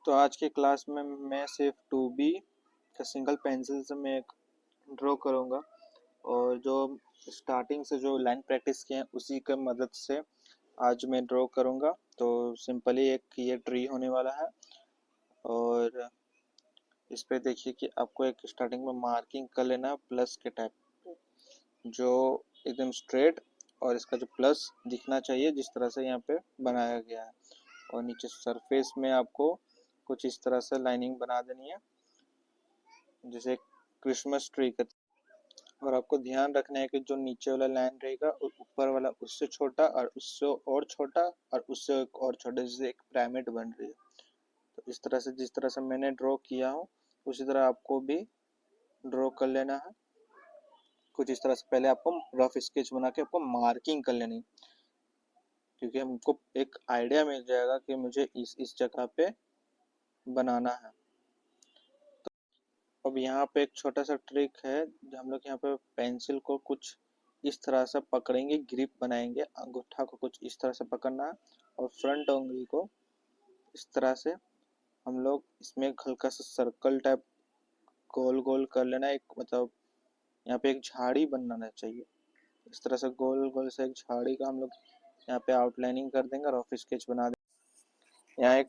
तो आज की क्लास में मैं सिर्फ 2B का सिंगल पेंसिल से मैं एक ड्रॉ करूँगा और जो स्टार्टिंग से जो लाइन प्रैक्टिस किए हैं उसी के मदद से आज मैं ड्रॉ करूँगा। तो सिंपली एक ये ट्री होने वाला है और इस पे देखिए कि आपको एक स्टार्टिंग में मार्किंग कर लेना है प्लस के टाइप जो एकदम स्ट्रेट और इसका जो प्लस दिखना चाहिए जिस तरह से यहाँ पे बनाया गया है। और नीचे सरफेस में आपको कुछ इस तरह से लाइनिंग बना देनी है जैसे क्रिसमस ट्री का। और आपको ध्यान रखना है कि जो नीचे वाला लाइन रहेगा ऊपर वाला उससे छोटा और उससे और छोटा और उससे एक और छोटा, जैसे एक पिरामिड बन रही है। तो इस तरह से जिस तरह से मैंने ड्रॉ किया हूँ उसी तरह आपको भी ड्रॉ कर लेना है। कुछ इस तरह से पहले आपको रफ स्केच बना के आपको मार्किंग कर लेनी, क्योंकि हमको एक आइडिया मिल जाएगा कि मुझे इस जगह पे बनाना है। अब यहाँ पे एक छोटा सा ट्रिक है, हम लोग यहाँ पे पेंसिल को कुछ इस तरह से पकड़ेंगे, ग्रिप बनाएंगे, अंगूठा को कुछ इस तरह से पकड़ना है और फ्रंट उंगली को इस तरह से हम लोग इसमें हल्का सा सर्कल टाइप गोल गोल कर लेना है। एक मतलब यहाँ पे एक झाड़ी बनाना चाहिए, इस तरह से गोल गोल से एक झाड़ी का हम लोग यहाँ पे आउटलाइनिंग कर देंगे, रफ स्केच बना देंगे। यहाँ एक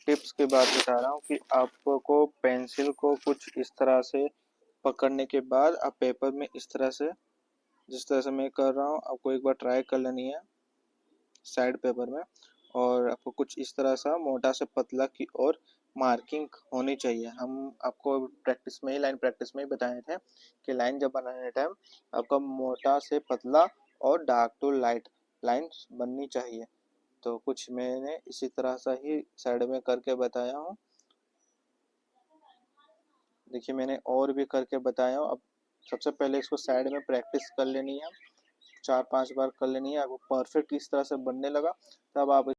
टिप्स की बात बता रहा हूँ कि आपको पेंसिल को कुछ इस तरह से पकड़ने के बाद आप पेपर में इस तरह से, जिस तरह से मैं कर रहा हूँ, आपको एक बार ट्राई कर लेनी है साइड पेपर में। और आपको कुछ इस तरह सा मोटा से पतला की और मार्किंग होनी चाहिए। हम आपको प्रैक्टिस में ही, लाइन प्रैक्टिस में ही बताए थे कि लाइन जब बनाने टाइम आपका मोटा से पतला और डार्क टू लाइट लाइन बननी चाहिए। तो कुछ मैंने इसी तरह सा ही साइड में करके बताया हूँ। देखिए मैंने और भी करके बताया हूँ। अब सबसे पहले इसको साइड में प्रैक्टिस कर लेनी है, 4-5 बार कर लेनी है। आपको परफेक्ट इस तरह से बनने लगा तब आप,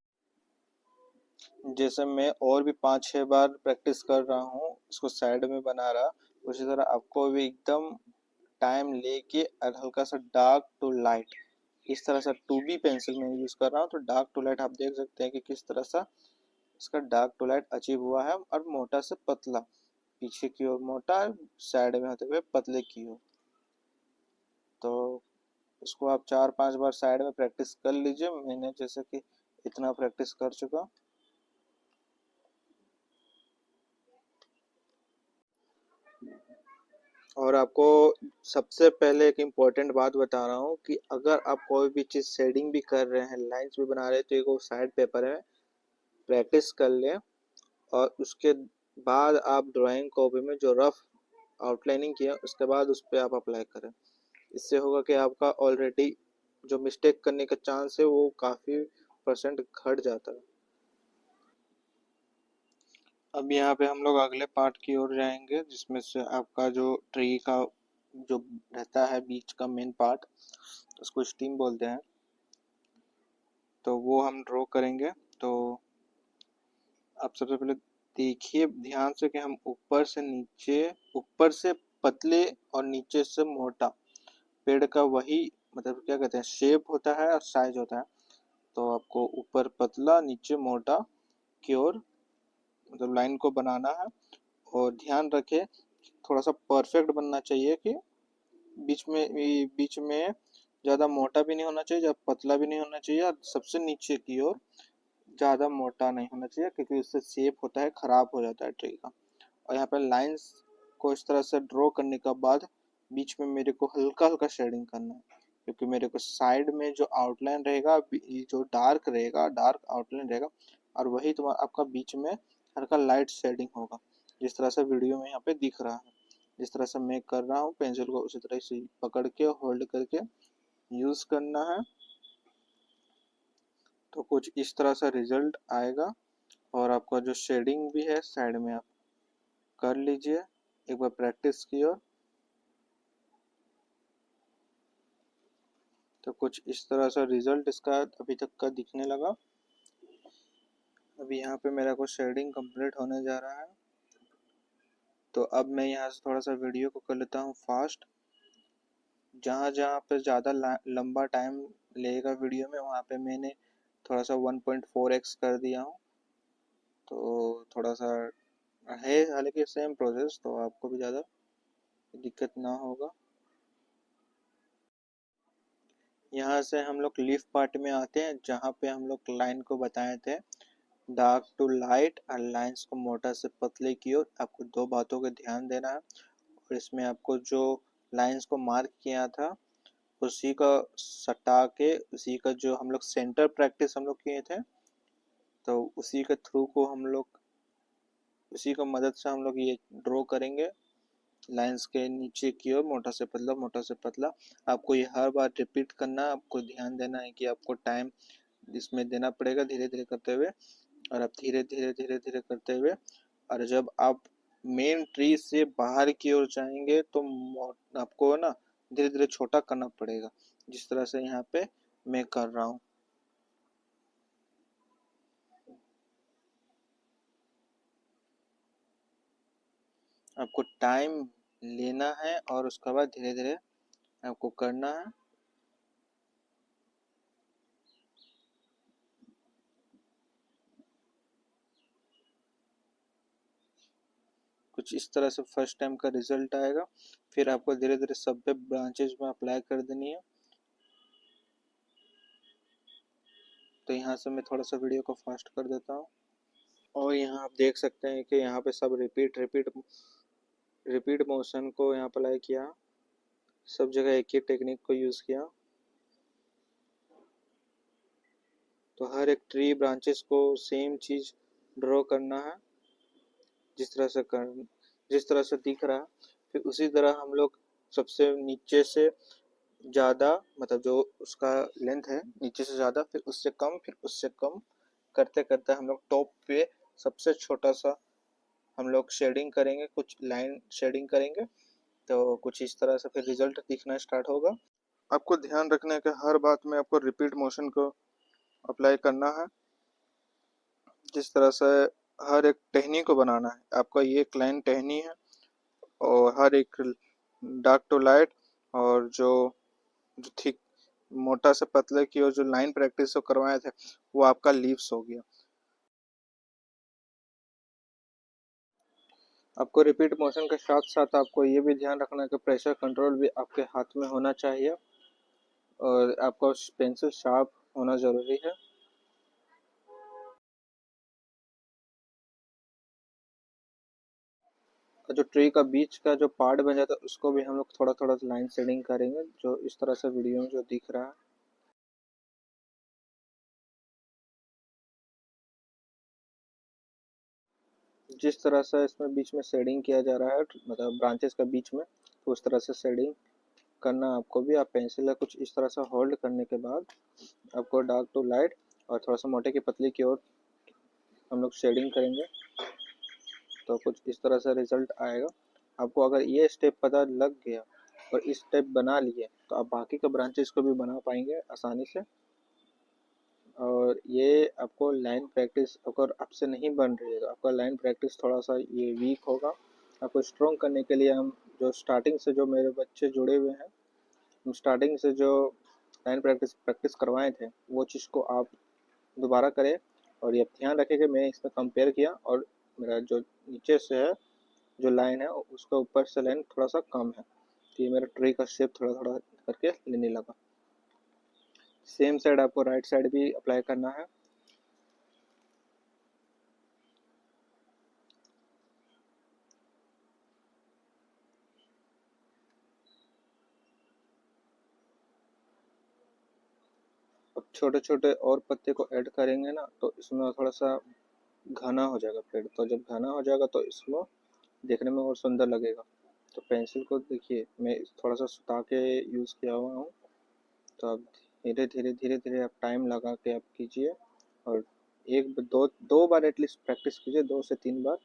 जैसे मैं और भी 5-6 बार प्रैक्टिस कर रहा हूँ इसको साइड में बना रहा, उसी तरह आपको भी एकदम टाइम लेके और हल्का सा डार्क टू लाइट इस तरह से 2B पेंसिल में यूज कर रहा हूँ। तो डार्क टू लाइट आप देख सकते हैं कि किस तरह से इसका डार्क टू लाइट अचीव हुआ है। और मोटा से पतला पीछे की ओर मोटा, साइड में होते हुए पतले की ओर। तो इसको आप 4-5 बार साइड में प्रैक्टिस कर लीजिए। मैंने जैसे कि इतना प्रैक्टिस कर चुका। और आपको सबसे पहले एक इम्पोर्टेंट बात बता रहा हूँ कि अगर आप कोई भी चीज़ शेडिंग भी कर रहे हैं, लाइंस भी बना रहे हैं, तो एक वो साइड पेपर है, प्रैक्टिस कर लें और उसके बाद आप ड्राइंग कॉपी में जो रफ आउटलाइनिंग किया उसके बाद उस पर आप अप्लाई करें। इससे होगा कि आपका ऑलरेडी जो मिस्टेक करने का चांस है वो काफ़ी % घट जाता है। अब यहाँ पे हम लोग अगले पार्ट की ओर जाएंगे, जिसमें से आपका जो ट्री का जो रहता है बीच का मेन पार्ट, उसको स्टीम बोलते हैं, तो वो हम ड्रॉ करेंगे। तो आप सबसे पहले देखिए ध्यान से कि हम ऊपर से नीचे, ऊपर से पतले और नीचे से मोटा, पेड़ का वही मतलब क्या कहते हैं शेप होता है और साइज होता है। तो आपको ऊपर पतला नीचे मोटा की ओर मतलब लाइन को बनाना है। और ध्यान रखें थोड़ा सा परफेक्ट बनना चाहिए कि बीच में ज़्यादा मोटा भी नहीं होना चाहिए, ज़्यादा पतला भी नहीं होना चाहिए, और सबसे नीचे की ओर ज़्यादा मोटा नहीं होना चाहिए, क्योंकि इससे शेप होता है ख़राब हो जाता है ट्री का। और यहाँ पर लाइंस को इस तरह से ड्रॉ करने के बाद बीच में मेरे को हल्का हल्का शेडिंग करना है, क्योंकि मेरे को साइड में जो आउटलाइन रहेगा जो डार्क रहेगा, डार्क आउटलाइन रहेगा, और वही तुम्हारा आपका बीच में हल्का लाइट शेडिंग होगा, जिस तरह से वीडियो में यहाँ पे दिख रहा है। जिस तरह से मैं कर रहा हूँ पेंसिल को उसी तरह से पकड़ के होल्ड करके यूज़ करना है। तो कुछ इस तरह से रिजल्ट आएगा। और आपका जो शेडिंग भी है साइड में आप कर लीजिए एक बार प्रैक्टिस की। और तो कुछ इस तरह से रिजल्ट इसका अभी तक का दिखने लगा। अभी यहाँ पे मेरा कुछ शेडिंग कंप्लीट होने जा रहा है। तो अब मैं यहाँ से थोड़ा सा वीडियो को कर लेता हूँ फास्ट। जहाँ जहाँ पे ज़्यादा लंबा टाइम लेगा वीडियो में, वहाँ पे मैंने थोड़ा सा 1.4x कर दिया हूँ। तो थोड़ा सा है, हालांकि सेम प्रोसेस, तो आपको भी ज़्यादा दिक्कत ना होगा। यहाँ से हम लोग लीफ पार्ट में आते हैं, जहाँ पे हम लोग लाइन को बताए थे डार्क टू लाइट और लाइंस को मोटा से पतले की ओर। आपको दो बातों का ध्यान देना है, और इसमें आपको जो लाइंस को मार्क किया था उसी का सटा के, उसी का जो हम लोग सेंटर प्रैक्टिस हम लोग किए थे, तो उसी के थ्रू को हम लोग, उसी का मदद से हम लोग ये ड्रॉ करेंगे लाइंस के नीचे की ओर, मोटा से पतला मोटा से पतला। आपको ये हर बार रिपीट करना है, आपको ध्यान देना है कि आपको टाइम इसमें देना पड़ेगा धीरे धीरे करते हुए, और आप धीरे धीरे धीरे धीरे करते हुए, और जब आप मेन ट्री से बाहर की ओर जाएंगे तो आपको ना धीरे धीरे छोटा करना पड़ेगा, जिस तरह से यहाँ पे मैं कर रहा हूँ। आपको टाइम लेना है और उसके बाद धीरे धीरे आपको करना है। कुछ इस तरह से फर्स्ट टाइम का रिजल्ट आएगा, फिर आपको धीरे धीरे सब पे ब्रांचेज में अप्लाई कर देनी है। तो यहाँ से मैं थोड़ा सा वीडियो को फास्ट कर देता हूँ, और यहाँ आप देख सकते हैं कि यहाँ पे सब रिपीट रिपीट रिपीट मोशन को यहाँ अप्लाई किया, सब जगह एक ही टेक्निक को यूज़ किया। तो हर एक ट्री ब्रांचेस को सेम चीज़ ड्रॉ करना है, जिस तरह से दिख रहा है। फिर उसी तरह हम लोग सबसे नीचे से ज़्यादा, मतलब जो उसका लेंथ है नीचे से ज़्यादा, फिर उससे कम, फिर उससे कम करते करते हम लोग टॉप पे सबसे छोटा सा हम लोग शेडिंग करेंगे, कुछ लाइन शेडिंग करेंगे। तो कुछ इस तरह से फिर रिजल्ट दिखना स्टार्ट होगा। आपको ध्यान रखना है कि हर बात में आपको रिपीट मोशन को अप्लाई करना है, जिस तरह से हर एक टहनी को बनाना है। आपका ये एक लाइन टहनी है, और हर एक डार्क टू लाइट और जो जो थिक मोटा से पतले की और जो लाइन प्रैक्टिस जो करवाए थे वो आपका लीव्स हो गया। आपको रिपीट मोशन के साथ साथ आपको ये भी ध्यान रखना है कि प्रेशर कंट्रोल भी आपके हाथ में होना चाहिए, और आपका पेंसिल शार्प होना ज़रूरी है। जो ट्री का बीच का जो पार्ट बन जाता है उसको भी हम लोग थोड़ा थोड़ा लाइन शेडिंग करेंगे, जो इस तरह से वीडियो में जो दिख रहा है। जिस तरह से इसमें बीच में शेडिंग किया जा रहा है, मतलब ब्रांचेस का बीच में, तो उस तरह से शेडिंग करना आपको भी। आप पेंसिल का कुछ इस तरह से होल्ड करने के बाद आपको डार्क टू लाइट और थोड़ा सा मोटे की पतली की ओर हम लोग शेडिंग करेंगे, तो कुछ इस तरह से रिजल्ट आएगा। आपको अगर ये स्टेप पता लग गया और इस स्टेप बना लिए, तो आप बाकी के ब्रांचेस को भी बना पाएंगे आसानी से। और ये आपको लाइन प्रैक्टिस अगर आपसे नहीं बन रही है तो आपका लाइन प्रैक्टिस थोड़ा सा ये वीक होगा। आपको स्ट्रॉन्ग करने के लिए हम जो स्टार्टिंग से जो मेरे बच्चे जुड़े हुए हैं, हम स्टार्टिंग से जो लाइन प्रैक्टिस प्रैक्टिस करवाए थे वो चीज़ को आप दोबारा करें। और ये ध्यान रखें कि मैंने इसमें कंपेयर किया, और मेरा जो नीचे से है जो लाइन है उसका ऊपर से लाइन थोड़ा सा कम है, तो ये मेरा ट्री का शेप थोड़ा थोड़ा करके लेने लगा। सेम साइड आपको राइट साइड भी अप्लाई करना है। अब छोटे छोटे और पत्ते को ऐड करेंगे ना, तो इसमें थोड़ा सा घना हो जाएगा पेड़, तो जब घना हो जाएगा तो इसमें देखने में और सुंदर लगेगा। तो पेंसिल को देखिए मैं थोड़ा सा सुता के यूज़ किया हुआ हूँ। तो आप धीरे धीरे धीरे धीरे आप टाइम लगा के आप कीजिए, और एक दो दो बार एटलीस्ट प्रैक्टिस कीजिए, 2 से 3 बार,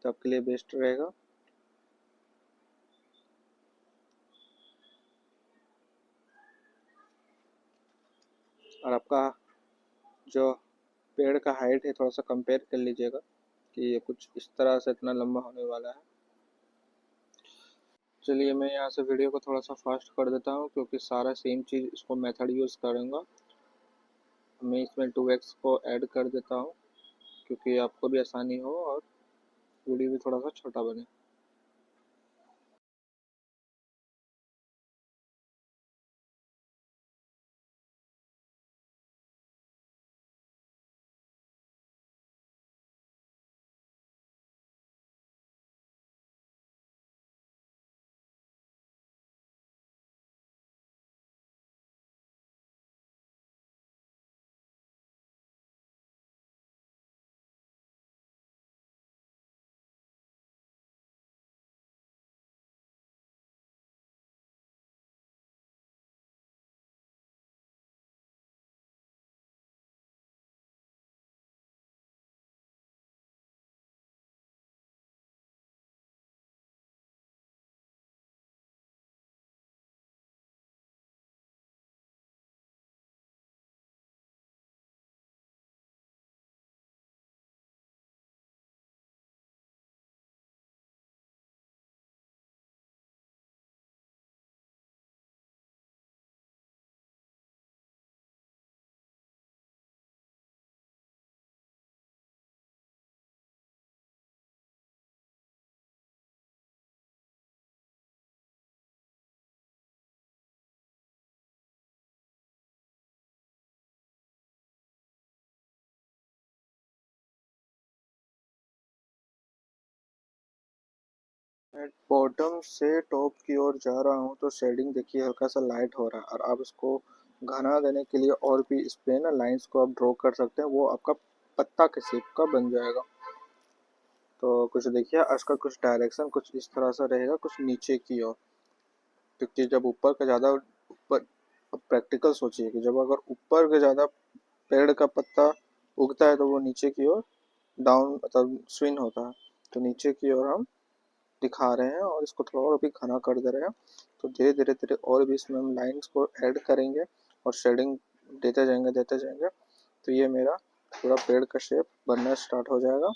तो आपके लिए बेस्ट रहेगा। और आपका जो पेड़ का हाइट है थोड़ा सा कंपेयर कर लीजिएगा कि ये कुछ इस तरह से इतना लंबा होने वाला है। चलिए मैं यहाँ से वीडियो को थोड़ा सा फास्ट कर देता हूँ, क्योंकि सारा सेम चीज़ इसको मेथड यूज़ करूँगा। मैं इसमें 2x को ऐड कर देता हूँ। क्योंकि आपको भी आसानी हो और वीडियो भी थोड़ा सा छोटा बने। बॉटम से टॉप की ओर जा रहा हूँ तो शेडिंग देखिए हल्का सा लाइट हो रहा है, और आप इसको घना देने के लिए और भी इस पे ना लाइंस को आप ड्रॉ कर सकते हैं, वो आपका पत्ता के शेप का बन जाएगा। तो कुछ देखिए इसका कुछ डायरेक्शन कुछ इस तरह से रहेगा, कुछ नीचे की ओर, क्योंकि जब ऊपर का ज़्यादा ऊपर, अब प्रैक्टिकल सोचिए कि जब अगर ऊपर का ज़्यादा पेड़ का पत्ता उगता है तो वो नीचे की ओर डाउन मतलब स्विंग होता है, तो नीचे की ओर हम दिखा रहे हैं और इसको थोड़ा और भी घना कर दे रहे हैं। तो धीरे धीरे धीरे और भी इसमें हम लाइंस को ऐड करेंगे और शेडिंग देते जाएंगे, तो ये मेरा पूरा पेड़ का शेप बनना स्टार्ट हो जाएगा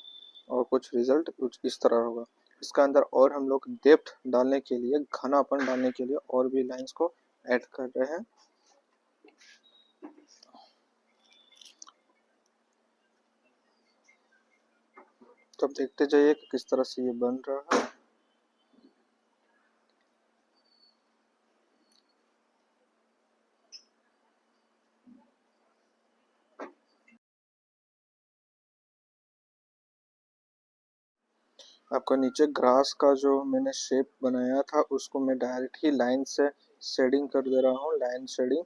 और कुछ रिजल्ट कुछ इस तरह होगा। इसका अंदर और हम लोग डेप्थ डालने के लिए, घनापन डालने के लिए और भी लाइंस को ऐड कर रहे हैं। तो अब देखते जाइए कि किस तरह से ये बन रहा है। आपका नीचे ग्रास का जो मैंने शेप बनाया था उसको मैं डायरेक्ट ही लाइन से शेडिंग कर दे रहा हूँ, लाइन शेडिंग,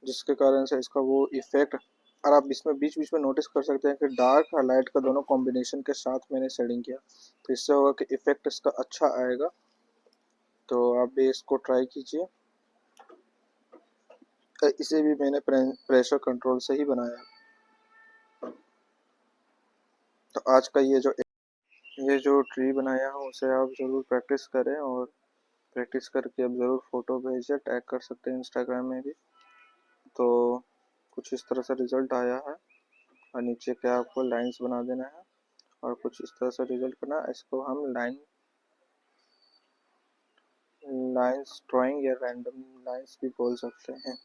जिसके कारण से इसका वो इफेक्ट, और आप इसमें बीच बीच में नोटिस कर सकते हैं कि डार्क और लाइट का दोनों कॉम्बिनेशन के साथ मैंने शेडिंग किया, तो इससे होगा कि इफेक्ट इसका अच्छा आएगा। तो आप भी इसको ट्राई कीजिए। इसे भी मैंने प्रेशर कंट्रोल से ही बनाया। तो आज का ये जो ट्री बनाया हूँ उसे आप ज़रूर प्रैक्टिस करें, और प्रैक्टिस करके आप ज़रूर फ़ोटो भेजें, टैग कर सकते हैं इंस्टाग्राम में भी। तो कुछ इस तरह से रिज़ल्ट आया है, और नीचे क्या आपको लाइंस बना देना है और कुछ इस तरह से रिज़ल्ट बना। इसको हम लाइंस ड्राइंग या रैंडम लाइंस भी बोल सकते हैं।